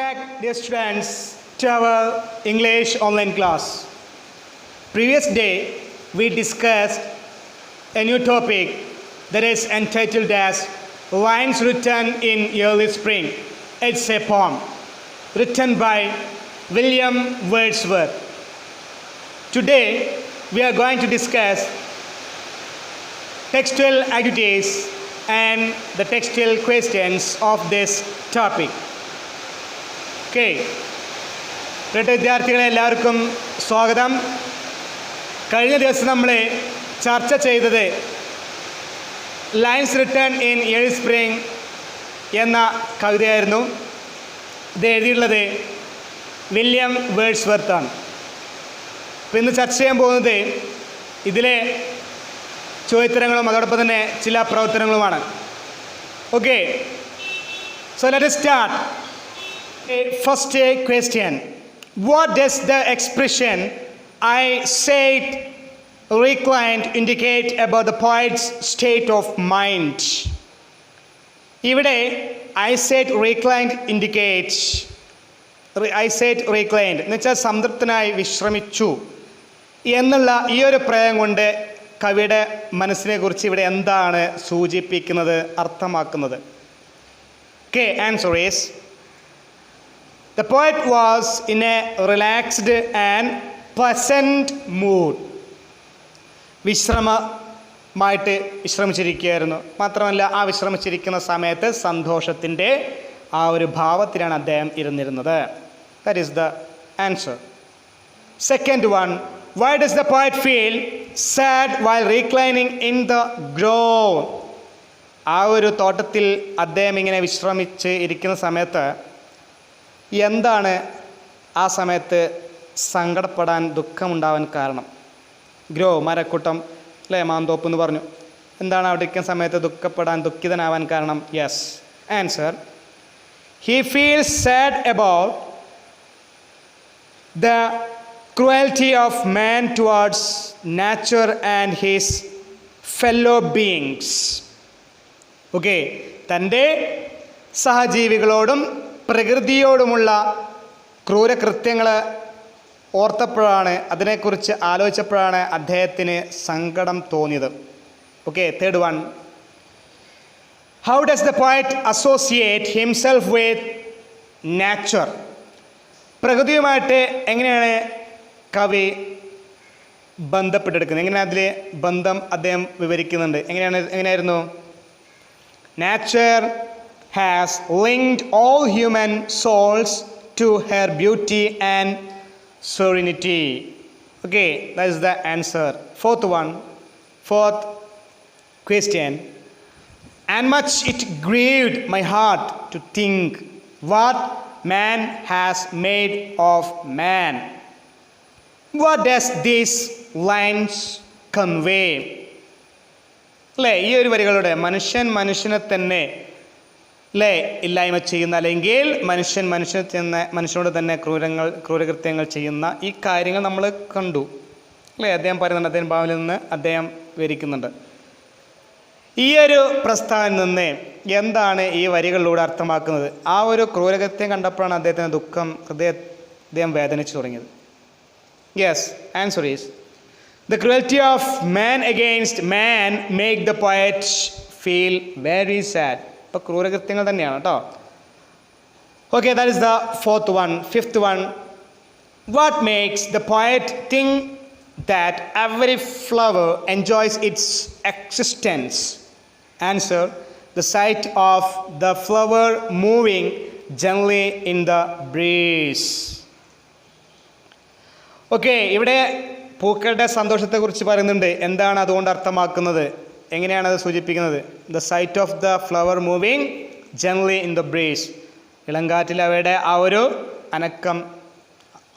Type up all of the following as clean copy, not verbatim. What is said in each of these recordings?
back, dear students, to our English online class. Previous day, we discussed a new topic that is entitled as Lines Written in Early Spring. It's a poem written by William Wordsworth. Today, we are going to discuss textual activities and the textual questions of this topic. Okay. പ്രിയ വിദ്യാർത്ഥികളെ എല്ലാവർക്കും സ്വാഗതം. കഴിഞ്ഞ ദിവസം നമ്മൾ ചർച്ച ചെയ്തത് lines written in early spring എന്ന കവിതയായിരുന്നു. ഇത് എഴുതിയിട്ടുള്ളത് വില്യം വേർഡ്സ്വർത്ത് ആണ്. അപ്പോൾ ഇന്ന് ചർച്ച ചെയ്യാൻ പോകുന്നത് ഇതിലെ ചോദ്യോത്തരങ്ങളും അതോടൊപ്പം തന്നെ ചില പ്രവർത്തനങ്ങളുമാണ്. Okay, so let us start. First question. What does the expression I sat reclined indicate about the poet's state of mind? ഇവിടെ I sat reclined indicates I sat reclined എന്ന് വെച്ചാൽ സംതൃപ്തനായി വിശ്രമിച്ചു എന്നുള്ള ഈ ഒരു പ്രയോഗം കൊണ്ട് കവിയുടെ മനസ്സിനെ കുറിച്ച് ഇവിടെ എന്താണ് സൂചിപ്പിക്കുന്നത്, അർത്ഥമാക്കുന്നത്? Okay, answer is the poet was in a relaxed and pleasant mood. വിശ്രമിച്ചിരിക്കുകയായിരുന്നു. മാത്രമല്ല ആ വിശ്രമിച്ചിരിക്കുന്ന സമയത്ത് സന്തോഷത്തിൻ്റെ ആ ഒരു ഭാവത്തിലാണ് അദ്ദേഹം ഇരുന്നിരുന്നത്. That is the answer. Second one, why does the poet feel sad while reclining in the grove? ആ ഒരു തോട്ടത്തിൽ അദ്ദേഹം ഇങ്ങനെ വിശ്രമിച്ച് ഇരിക്കുന്ന സമയത്ത് എന്താണ് ആ സമയത്ത് സങ്കടപ്പെടാൻ, ദുഃഖമുണ്ടാവാൻ കാരണം? ഗ്രോ, മരക്കൂട്ടം അല്ലേ, മാന്തോപ്പ് എന്ന് പറഞ്ഞു. എന്താണ് അവിടെ ഇരിക്കുന്ന സമയത്ത് ദുഃഖിതനാവാൻ കാരണം? Yes, answer, he feels sad about the cruelty of man towards nature and his fellow beings. Okay, തൻ്റെ സഹജീവികളോടും പ്രകൃതിയോടുമുള്ള ക്രൂരകൃത്യങ്ങൾ ഓർത്തപ്പോഴാണ്, അതിനെക്കുറിച്ച് ആലോചിച്ചപ്പോഴാണ് അദ്ദേഹത്തിന് സങ്കടം തോന്നിയത്. Okay, third one, how does the poet associate himself with nature? പ്രകൃതിയുമായിട്ട് എങ്ങനെയാണ് കവി ബന്ധപ്പെട്ടെടുക്കുന്നത്? എങ്ങനെയാണ് അതിൽ ബന്ധം അദ്ദേഹം വിവരിക്കുന്നുണ്ട്? എങ്ങനെയായിരുന്നു? Nature has linked all human souls to her beauty and serenity. Okay, that is the answer. Fourth question, and much it grieved my heart to think what man has made of man. What does these lines convey? അല്ലേ, ഈ ഒരു വരികളുടെ മനുഷ്യനെ തന്നെ അല്ലേ ഇല്ലായ്മ ചെയ്യുന്ന, അല്ലെങ്കിൽ മനുഷ്യനോട് തന്നെ ക്രൂരകൃത്യങ്ങൾ ചെയ്യുന്ന ഈ കാര്യങ്ങൾ നമ്മൾ കണ്ടു അല്ലേ. അദ്ദേഹം പറയുന്നുണ്ട്, അദ്ദേഹം ഭാവനയിൽ നിന്ന് അദ്ദേഹം വിവരിക്കുന്നുണ്ട്. ഈ ഒരു പ്രസ്താവനയിൽ നിന്ന് എന്താണ് ഈ വരികളിലൂടെ അർത്ഥമാക്കുന്നത്? ആ ഒരു ക്രൂരകൃത്യം കണ്ടപ്പോഴാണ് അദ്ദേഹത്തിന് അദ്ദേഹം വേദനിച്ചു തുടങ്ങിയത്. Yes, answer is the cruelty of man against man make the poet feel very sad. ഇപ്പോൾ ക്രൂരകൃത്യങ്ങൾ തന്നെയാണ് കേട്ടോ. Okay, that is the fourth one. Fifth one, what makes the poet think that every flower enjoys its existence? Answer, the sight of the flower moving gently in the breeze. Okay, ഇവിടെ പൂക്കളുടെ സന്തോഷത്തെക്കുറിച്ച് പറയുന്നുണ്ട്. എന്താണ് അതുകൊണ്ട് അർത്ഥമാക്കുന്നത്? എങ്ങനെയാണ് അത് സൂചിപ്പിക്കുന്നത്? The sight of the flower moving gently in the breeze. ഇളങ്കാറ്റിൽ അവയുടെ ആ ഒരു അനക്കം,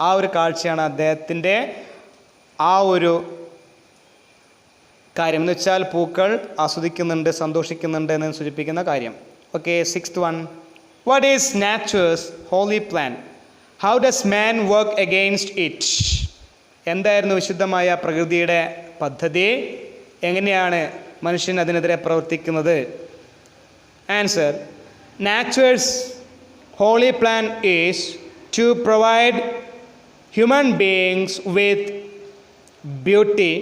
ആ ഒരു കാഴ്ചയാണ് അദ്ദേഹത്തിൻ്റെ ആ ഒരു കാര്യം. എന്ന് വെച്ചാൽ പൂക്കൾ ആസ്വദിക്കുന്നുണ്ട്, സന്തോഷിക്കുന്നുണ്ട് എന്ന് സൂചിപ്പിക്കുന്ന കാര്യം. Okay, sixth one, what is nature's holy plan? How does man work against it? എന്തായിരുന്നു വിശുദ്ധമായ പ്രകൃതിയുടെ പദ്ധതി? എങ്ങനെയാണ് മനുഷ്യൻ അതിനെതിരെ പ്രവർത്തിക്കുന്നത്? Answer, nature's holy plan is to provide human beings with beauty,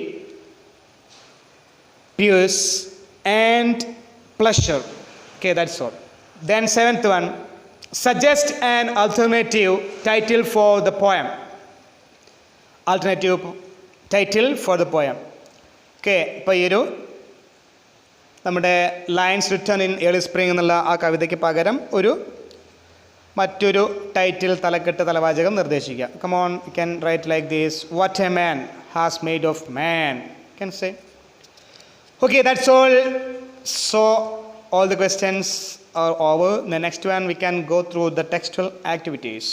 peace, and pleasure. Okay, that's all. Then seventh one, suggest an alternative title for the poem. Alternative title for the poem. Okay, ഇപ്പോൾ ഈ ഒരു നമ്മുടെ lines written in early spring എന്നുള്ള ആ കവിതയ്ക്ക് പകരം മറ്റൊരു title തലക്കെട്ട് തലവാചകം നിർദ്ദേശിക്കുക. Come on, you can write like this: what a man has made of man. Can say. Okay, that's all. So all the questions are over. The next one we can go through the textual activities.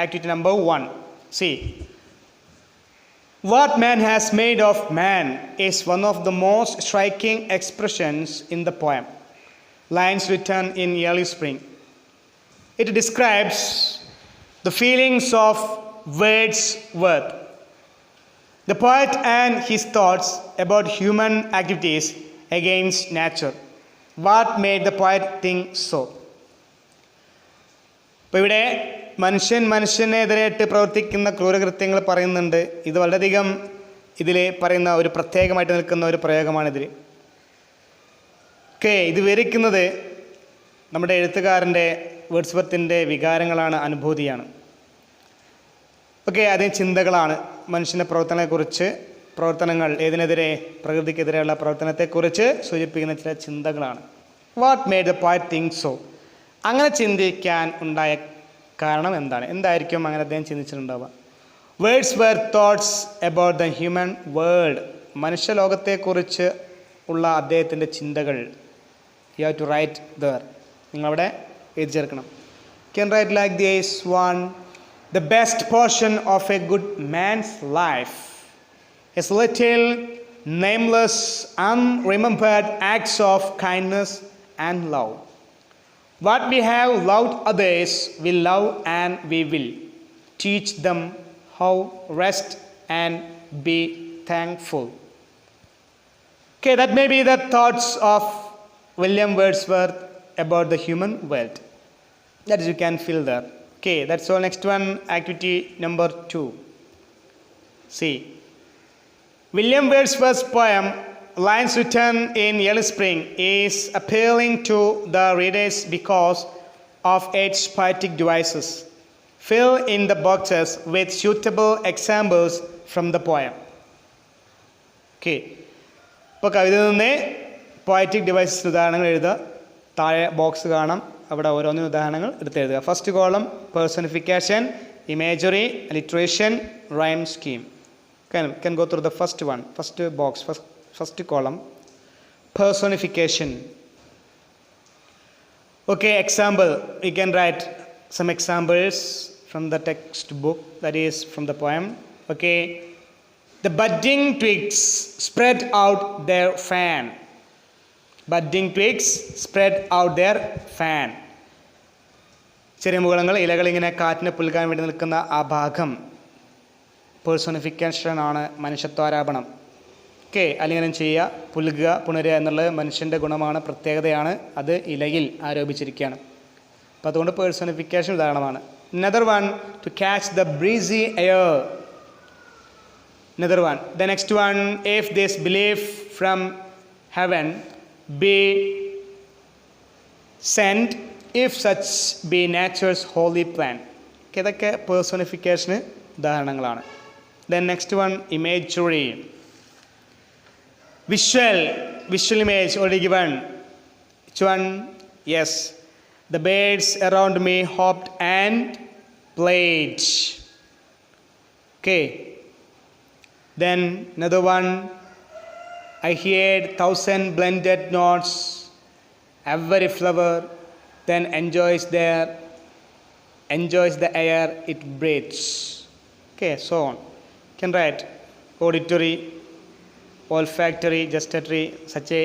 Activity number 1. See, what man has made of man is one of the most striking expressions in the poem. Lines written in early spring. It describes the feelings of Wordsworth, the poet, and his thoughts about human activities against nature. What made the poet think so? ഇപ്പോൾ ഇവിടെ മനുഷ്യനെതിരായിട്ട് പ്രവർത്തിക്കുന്ന ക്രൂരകൃത്യങ്ങൾ പറയുന്നുണ്ട്. ഇത് വളരെയധികം ഇതിൽ പറയുന്ന ഒരു പ്രത്യേകമായിട്ട് നിൽക്കുന്ന ഒരു പ്രയോഗമാണിതിൽ. ഓക്കെ, ഇത് വിവരിക്കുന്നത് നമ്മുടെ എഴുത്തുകാരൻ്റെ വേർഡ്സ്വർത്തിൻ്റെ വികാരങ്ങളാണ്, അനുഭൂതിയാണ്. ഓക്കെ, അതിന് ചിന്തകളാണ്. മനുഷ്യൻ്റെ പ്രവർത്തനങ്ങൾ ഏതിനെതിരെ? പ്രകൃതിക്കെതിരെയുള്ള പ്രവർത്തനത്തെക്കുറിച്ച് സൂചിപ്പിക്കുന്ന ചില ചിന്തകളാണ്. What made the poet think so? അങ്ങനെ ചിന്തിക്കാൻ ഉണ്ടായ കാരണം എന്താണ്? എന്തായിരിക്കും അങ്ങനെ അദ്ദേഹം ചിന്തിച്ചിട്ടുണ്ടാവുക? Wordsworth thoughts about the human world. മനുഷ്യലോകത്തെക്കുറിച്ച് ഉള്ള അദ്ദേഹത്തിൻ്റെ ചിന്തകൾ. You have to write there. നിങ്ങളവിടെ എഴുതി ചേർക്കണം. Can write like this one: the best portion of a good man's life is little, nameless, unremembered acts of kindness and love. What we have loved others, we love and we will teach them how rest and be thankful. Okay, that may be the thoughts of William Wordsworth about the human world. That is, you can feel there. Okay, that's all. Next one, activity number 2. See, William Wordsworth's poem, Lines Written in Early Spring, is appealing to the readers because of its poetic devices. Fill in the boxes with suitable examples from the poem. Okay. ഇപ്പോൾ കവിതയിൽ നിന്ന് poetic devices ഉദാഹരണങ്ങൾ എഴുതുക. താഴെ box കാണാം, അവിടെ ഓരോന്നിനും ഉദാഹരണങ്ങൾ എടുത്തെഴുതുക. First column personification, imagery, alliteration, rhyme scheme. Can go through the first one, first box, first column, personification. Okay, example, we can write some examples from the textbook, that is from the poem. Okay, the budding twigs spread out their fan. Budding twigs spread out their fan. ചെറിയ മുകളങ്ങൾ, ഇലകൾ ഇങ്ങനെ കാറ്റിനെ പുൽകാൻ വേണ്ടി നിൽക്കുന്ന ആ ഭാഗം personification ആണ്, മനുഷ്യത്വാരോപണം. Okay, അലിംഗനം ചെയ്യുക, പുലുകുക, പുണരുക എന്നുള്ളത് മനുഷ്യൻ്റെ ഗുണമാണ്, പ്രത്യേകതയാണ്. അത് ഇലയിൽ ആരോപിച്ചിരിക്കുകയാണ്. അപ്പോൾ അതുകൊണ്ട് പേഴ്സോണിഫിക്കേഷൻ ഉദാഹരണമാണ്. Another one, to catch the breezy air. Another one. The next one, if this belief from heaven be sent, if such be nature's holy plan. ഇതൊക്കെ പേഴ്സോണിഫിക്കേഷന് ഉദാഹരണങ്ങളാണ്. Then next one, imagery. Visual image already given. Which one? Yes. The birds around me hopped and played. Okay. Then another one, I heard 1,000 blended notes. Every flower then enjoys the air it breathes. Okay, so on. Can write auditory, olfactory, gustatory, such a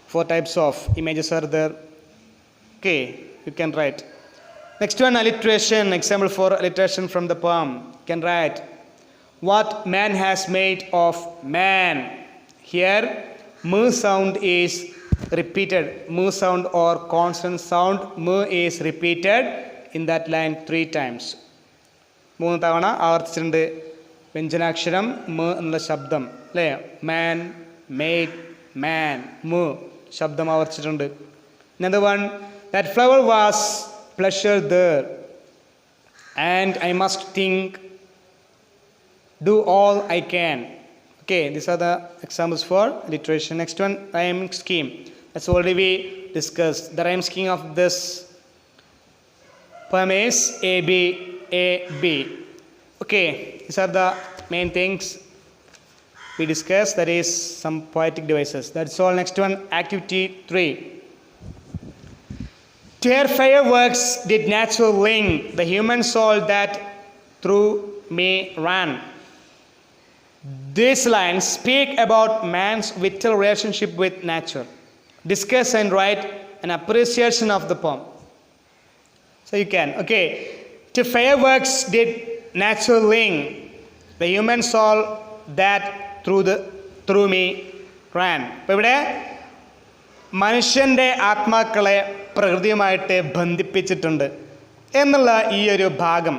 4 types of images are there. Okay, you can write. Next one, alliteration. Example for alliteration from the poem. Can write, what man has made of man. Here, m sound is repeated. M sound or consonant sound, m is repeated in that line 3 times. 3 തവണ ആവർത്തിച്ചിട്ടുണ്ട് വ്യഞ്ജനാക്ഷരം മ എന്നുള്ള ശബ്ദം അല്ലേ. മാൻ, made, മാൻ, മ ശബ്ദം ആവർത്തിച്ചിട്ടുണ്ട്. Another one, that flower was pleasure there and I must think, do all I can. Okay, these are the examples for alliteration. Next one, rhyme scheme. That's already we discussed. The rhyme scheme of this poem is A B A B. Okay, these are the main things we discussed. That is some poetic devices. That's all. Next one, activity 3. To her fireworks did nature wing the human soul that through me ran. These lines speak about man's vital relationship with nature. Discuss and write an appreciation of the poem. So you can, okay. To fireworks did nature wing the human soul that through me ran. അപ്പോൾ ഇവിടെ മനുഷ്യൻ്റെ ആത്മാക്കളെ പ്രകൃതിയുമായിട്ട് ബന്ധിപ്പിച്ചിട്ടുണ്ട് എന്നുള്ള ഈ ഒരു ഭാഗം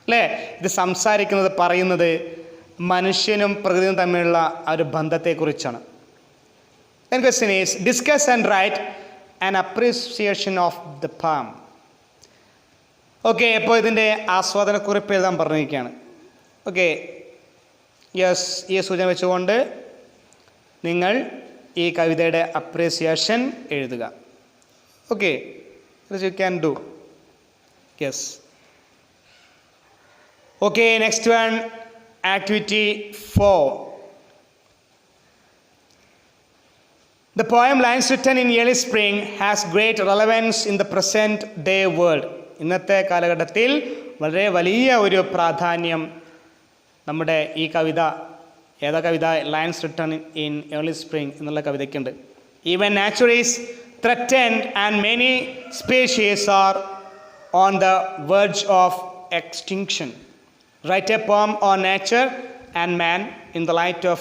അല്ലേ, ഇത് സംസാരിക്കുന്നത് പറയുന്നത് മനുഷ്യനും പ്രകൃതിയും തമ്മിലുള്ള ആ ഒരു ബന്ധത്തെക്കുറിച്ചാണ്. Then question is, discuss and write an appreciation of the poem. Okay, അപ്പോൾ ഇതിൻ്റെ ആസ്വാദനക്കുറിപ്പ് എഴുതാൻ പറഞ്ഞിരിക്കുകയാണ്. ഓക്കെ, യെസ്, ഈ സൂചന വെച്ചുകൊണ്ട് നിങ്ങൾ ഈ കവിതയുടെ അപ്രീസിയേഷൻ എഴുതുക. Okay, you can do. Yes. Okay, next one, activity 4. The poem Lines Written in Early Spring has great relevance in the present day world. ഇന്നത്തെ കാലഘട്ടത്തിൽ വളരെ വലിയ ഒരു പ്രാധാന്യം നമ്മുടെ ഈ കവിത, ഏതാ കവിത, lines written in early spring എന്നുള്ള കവിതയ്ക്കുണ്ട്. Even nature is threatened and many species are on the verge of extinction. Write a poem on nature and man in the light of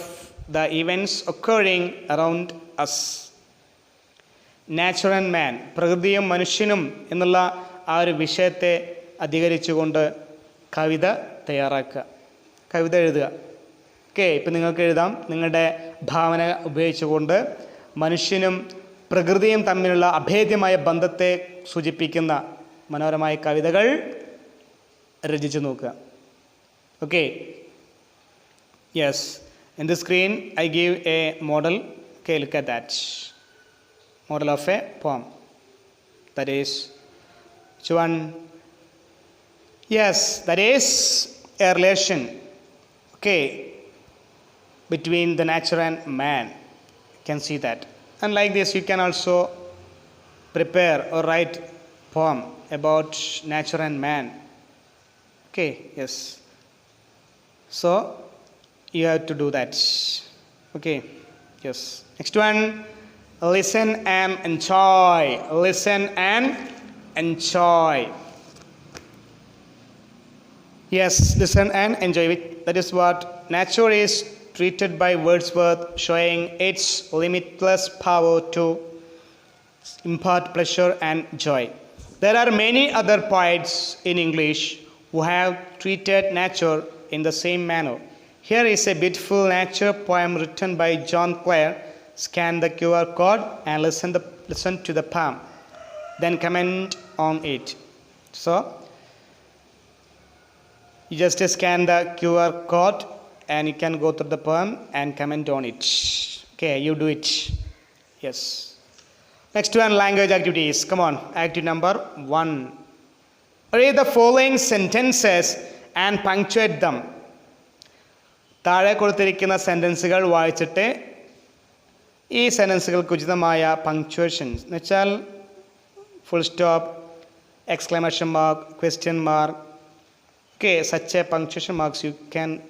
the events occurring around us. Nature and man, പ്രകൃതിയും മനുഷ്യനും എന്നുള്ള ആ ഒരു വിഷയത്തെ അധികരിച്ചുകൊണ്ട് കവിത തയ്യാറാക്കുക, കവിത എഴുതുക. Okay, ഇപ്പം നിങ്ങൾക്ക് എഴുതാം, നിങ്ങളുടെ ഭാവന ഉപയോഗിച്ചുകൊണ്ട് മനുഷ്യനും പ്രകൃതിയും തമ്മിലുള്ള അഭേദ്യമായ ബന്ധത്തെ സൂചിപ്പിക്കുന്ന മനോഹരമായ കവിതകൾ രചിച്ചു നോക്കുക. Okay, yes, in the screen I give a model. Okay, look at that model of a poem. That is which one? Yes, that is a relation, okay, between the nature and man. You can see that. And like this you can also prepare or write poem about nature and man. Okay, yes. So you have to do that. Okay, yes. Next one, listen and enjoy. Listen and enjoy. Yes, listen and enjoy it. That is what nature is treated by Wordsworth, showing its limitless power to impart pleasure and joy. There are many other poets in English who have treated nature in the same manner. Here is a beautiful nature poem written by John Clare. Scan the QR code and listen to the poem, then comment on it. So you just scan the QR code and you can go through the poem and comment on it. Okay, you do it. Yes. Next one, language activities. Come on, activity number 1. Read the following sentences and punctuate them. താഴെ കൊടുത്തിരിക്കുന്ന സെൻറ്റൻസുകൾ വായിച്ചിട്ട് ഈ സെൻറ്റൻസുകൾക്ക് ഉചിതമായ punctuations എന്ന് വെച്ചാൽ full stop, exclamation mark, question mark, okay, such a punctuation marks you can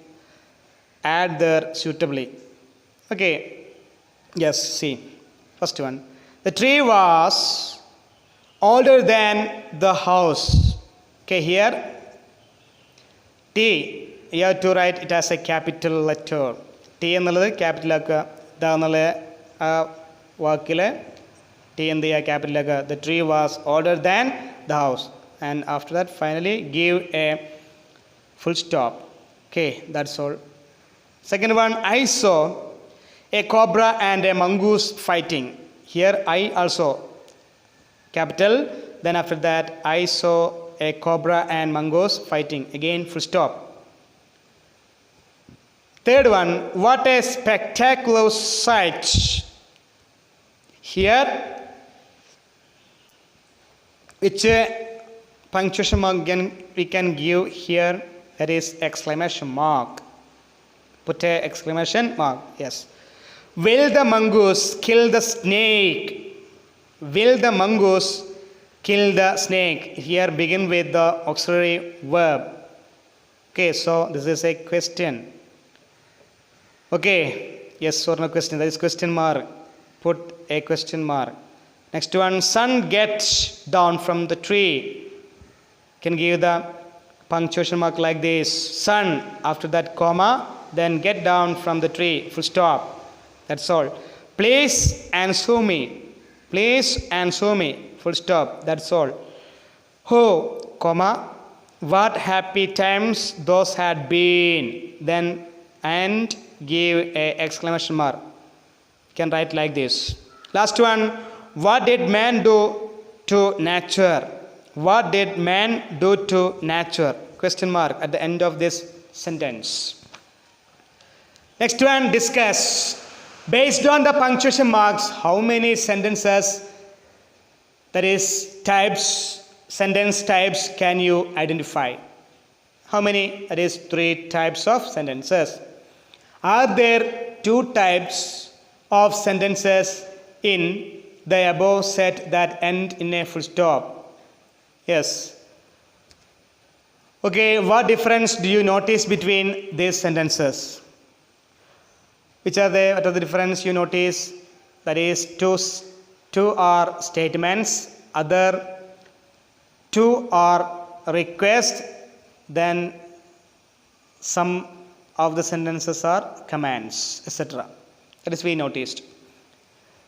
add there suitably. Okay, yes, see, first one, the tree was older than the house. Okay, here T, you have to write it as a capital letter. T എന്നുള്ളത് capital ആക്കുക. The എന്നുള്ള ആ വാക്കിലെ T എന്ത് ചെയ്യുക, capital ആക്കുക. The tree was older than the house. and after that finally give a full stop. Okay, that's all. Second one, I saw a cobra and a mongoose fighting. Here I also capital, then after that I saw a cobra and mongoose fighting. Again full stop. Third one, what a spectacular sight. Here, which punctuation mark we can give here, that is exclamation mark. Put a exclamation mark, yes. Will the mongoose kill the snake? Will the mongoose kill the snake? Here begin with the auxiliary verb. Okay, so this is a question. Okay, yes or no question, that is question mark. Put a question mark. Next one, sun gets down from the tree. Can give the punctuation mark like this. Sun, after that comma, then get down from the tree, full stop. That's all. Please answer me. Please answer me, full stop. That's all. Oh, comma, what happy times those had been. Then and give a exclamation mark. You can write like this. Last one, what did man do to nature? What did man do to nature? Question mark at the end of this sentence. Next one, discuss. Based on the punctuation marks, how many sentences, that is types, sentence types can you identify? How many? That is 3 types of sentences. Are there 2 types of sentences in the above set that end in a full stop? Yes. Okay, what difference do you notice between these sentences? What are the difference you notice? That is, 2 are statements, other 2 are requests, then some of the sentences are commands, etc. That is we noticed.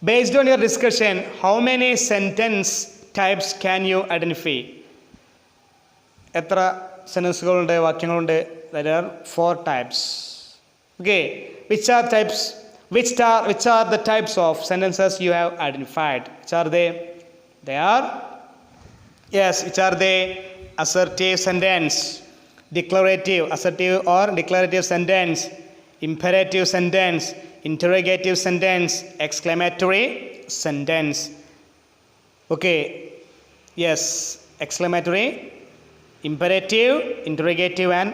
Based on your discussion, how many sentence types can you identify? എത്ര സെൻറ്റൻസുകളുണ്ട്, വാക്യങ്ങളുണ്ട്? There are 4 types. Okay, which are the types of sentences you have identified? Which are they? They are, yes, which are they? Assertive sentence, assertive or declarative sentence, imperative sentence, interrogative sentence, exclamatory sentence. Okay, yes, exclamatory, imperative, interrogative and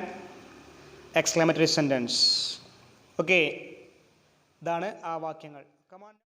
exclamatory sentence. Okay, ഇതാണ് ആ വാക്യങ്ങൾ. Come on.